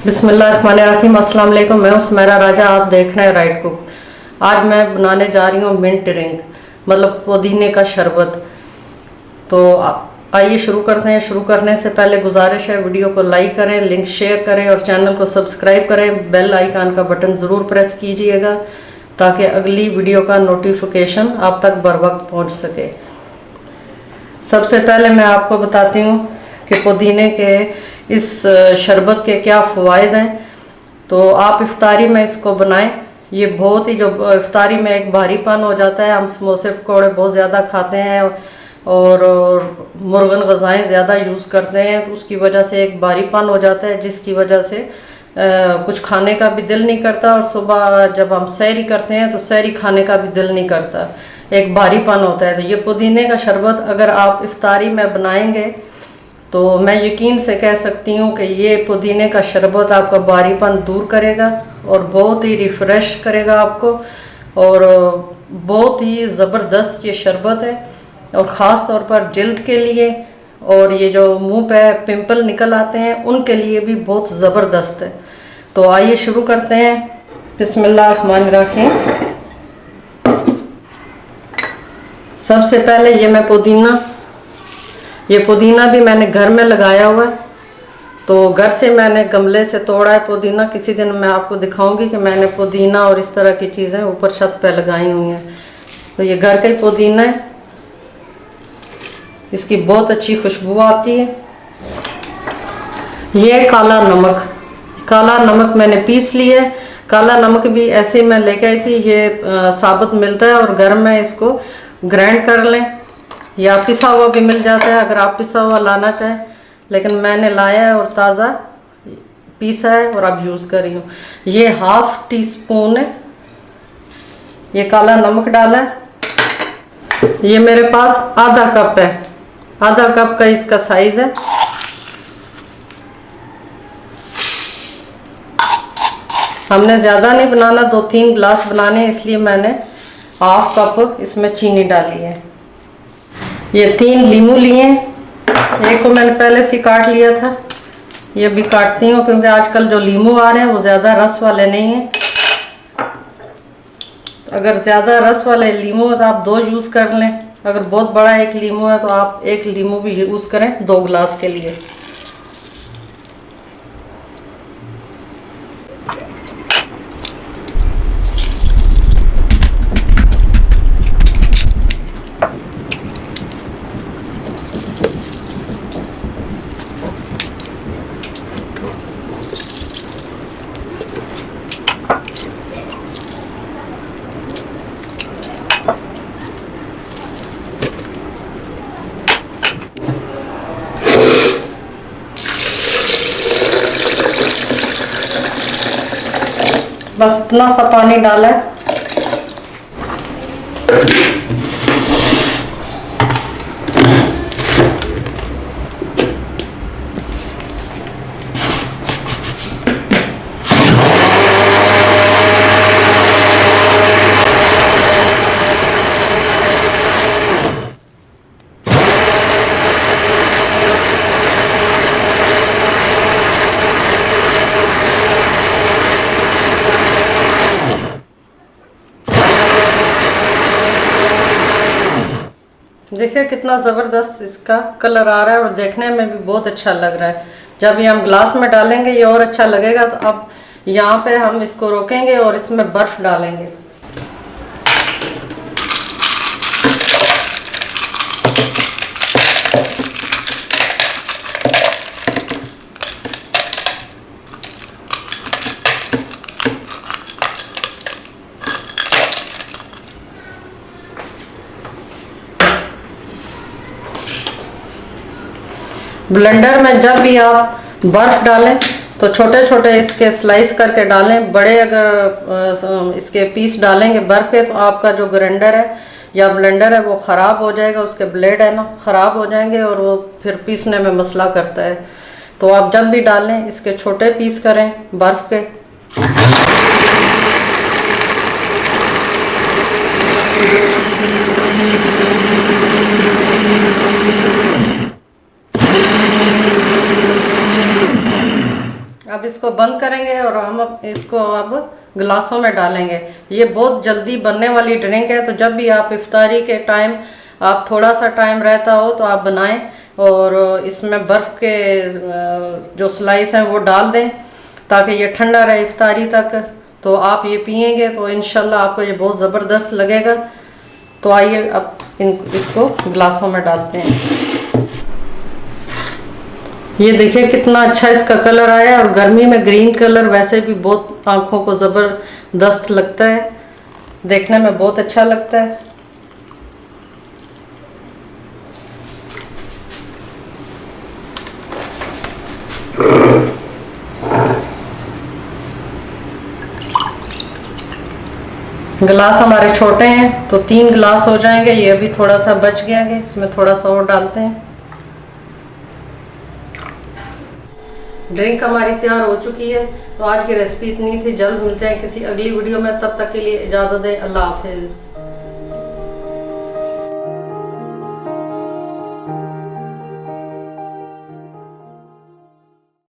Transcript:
बिस्मिल्लाहिर्रहमानिर्रहीम। अस्सलाम वालेकुम। मैं सुमेरा राजा, आप देख रहे हैं राइट कुक। आज मैं बनाने जा रही हूँ मिंट ड्रिंक, मतलब पुदीने का शरबत। तो आइए शुरू करते हैं। शुरू करने से पहले गुजारिश है, वीडियो को लाइक करें, लिंक शेयर करें और चैनल को सब्सक्राइब करें। बेल आइकन का बटन ज़रूर प्रेस कीजिएगा ताकि अगली वीडियो का नोटिफिकेशन आप तक बर वक्त पहुँच सके। सबसे पहले मैं आपको बताती हूँ कि पुदीने के इस शरबत के क्या फ़वाइद हैं। तो आप इफ्तारी में इसको बनाएं। ये बहुत ही, जो इफ्तारी में एक भारीपन हो जाता है, हम समोसे पकौड़े बहुत ज़्यादा खाते हैं और मुर्गन ग़ज़ाएँ ज़्यादा यूज़ करते हैं, तो उसकी वजह से एक भारीपन हो जाता है, जिसकी वजह से कुछ खाने का भी दिल नहीं करता। और सुबह जब हम सहरी करते हैं तो सहरी खाने का भी दिल नहीं करता, एक भारीपन होता है। तो ये पुदीने का शरबत अगर आप इफ्तारी में बनाएंगे तो मैं यकीन से कह सकती हूँ कि ये पुदीने का शरबत आपका भारीपन दूर करेगा और बहुत ही रिफ़्रेश करेगा आपको। और बहुत ही ज़बरदस्त ये शरबत है, और ख़ास तौर पर जल्द के लिए, और ये जो मुंह पे पिंपल निकल आते हैं उनके लिए भी बहुत ज़बरदस्त है। तो आइए शुरू करते हैं। बिस्मिल्लाहिर्रहमानिर्रहीम। सबसे पहले ये पुदीना भी मैंने घर में लगाया हुआ है। तो घर से मैंने गमले से तोड़ा है पुदीना। किसी दिन मैं आपको दिखाऊंगी कि मैंने पुदीना और इस तरह की चीज़ें ऊपर छत पे लगाई हुई हैं। तो ये घर का ही पुदीना है, इसकी बहुत अच्छी खुशबू आती है। ये काला नमक मैंने पीस लिया है। काला नमक भी ऐसे मैं लेके आई थी, ये साबुत मिलता है और घर में इसको ग्राइंड कर लें, या पिसा हुआ भी मिल जाता है अगर आप पिसा हुआ लाना चाहें। लेकिन मैंने लाया है और ताज़ा पीसा है और अब यूज़ कर रही हूँ। ये 1/2 टीस्पून है, ये काला नमक डाला है। ये मेरे पास आधा कप है, आधा कप का इसका साइज़ है। हमने ज़्यादा नहीं बनाना, 2-3 गिलास बनाने हैं, इसलिए मैंने 1/2 कप इसमें चीनी डाली है। ये 3 लीमू लिए, एक को मैंने पहले से काट लिया था, ये भी काटती हूँ क्योंकि आजकल जो लीमू आ रहे हैं वो ज़्यादा रस वाले नहीं हैं। अगर ज़्यादा रस वाले लीमू है तो आप 2 यूज़ कर लें। अगर बहुत बड़ा एक लीमू है तो आप 1 लीमू भी यूज़ करें 2 गिलास के लिए। बस इतना सा पानी डाला है। देखिए कितना ज़बरदस्त इसका कलर आ रहा है और देखने में भी बहुत अच्छा लग रहा है। जब ये हम ग्लास में डालेंगे ये और अच्छा लगेगा। तो अब यहाँ पे हम इसको रोकेंगे और इसमें बर्फ़ डालेंगे। ब्लेंडर में जब भी आप बर्फ़ डालें तो छोटे छोटे इसके स्लाइस करके डालें। बड़े अगर इसके पीस डालेंगे बर्फ़ के तो आपका जो ग्राइंडर है या ब्लेंडर है वो ख़राब हो जाएगा, उसके ब्लेड है ना ख़राब हो जाएंगे और वो फिर पीसने में मसला करता है। तो आप जब भी डालें इसके छोटे पीस करें बर्फ़ के। अब इसको बंद करेंगे और हम इसको अब गिलासों में डालेंगे। ये बहुत जल्दी बनने वाली ड्रिंक है, तो जब भी आप इफ्तारी के टाइम आप थोड़ा सा टाइम रहता हो तो आप बनाएं और इसमें बर्फ़ के जो स्लाइस हैं वो डाल दें ताकि ये ठंडा रहे इफ्तारी तक। तो आप ये पिएंगे तो इंशाल्लाह आपको ये बहुत ज़बरदस्त लगेगा। तो आइए अब इसको गिलासों में डालते हैं। ये देखिए कितना अच्छा इसका कलर आया, और गर्मी में ग्रीन कलर वैसे भी बहुत आँखों को ज़बरदस्त लगता है, देखने में बहुत अच्छा लगता है। गिलास हमारे छोटे हैं तो 3 गिलास हो जाएंगे। ये अभी थोड़ा सा बच गया है, इसमें थोड़ा सा और डालते हैं। ड्रिंक हमारी तैयार हो चुकी है। तो आज की रेसिपी इतनी थी, जल्द मिलते हैं किसी अगली वीडियो में, तब तक के लिए इजाज़त दें। अल्लाह हाफिज़।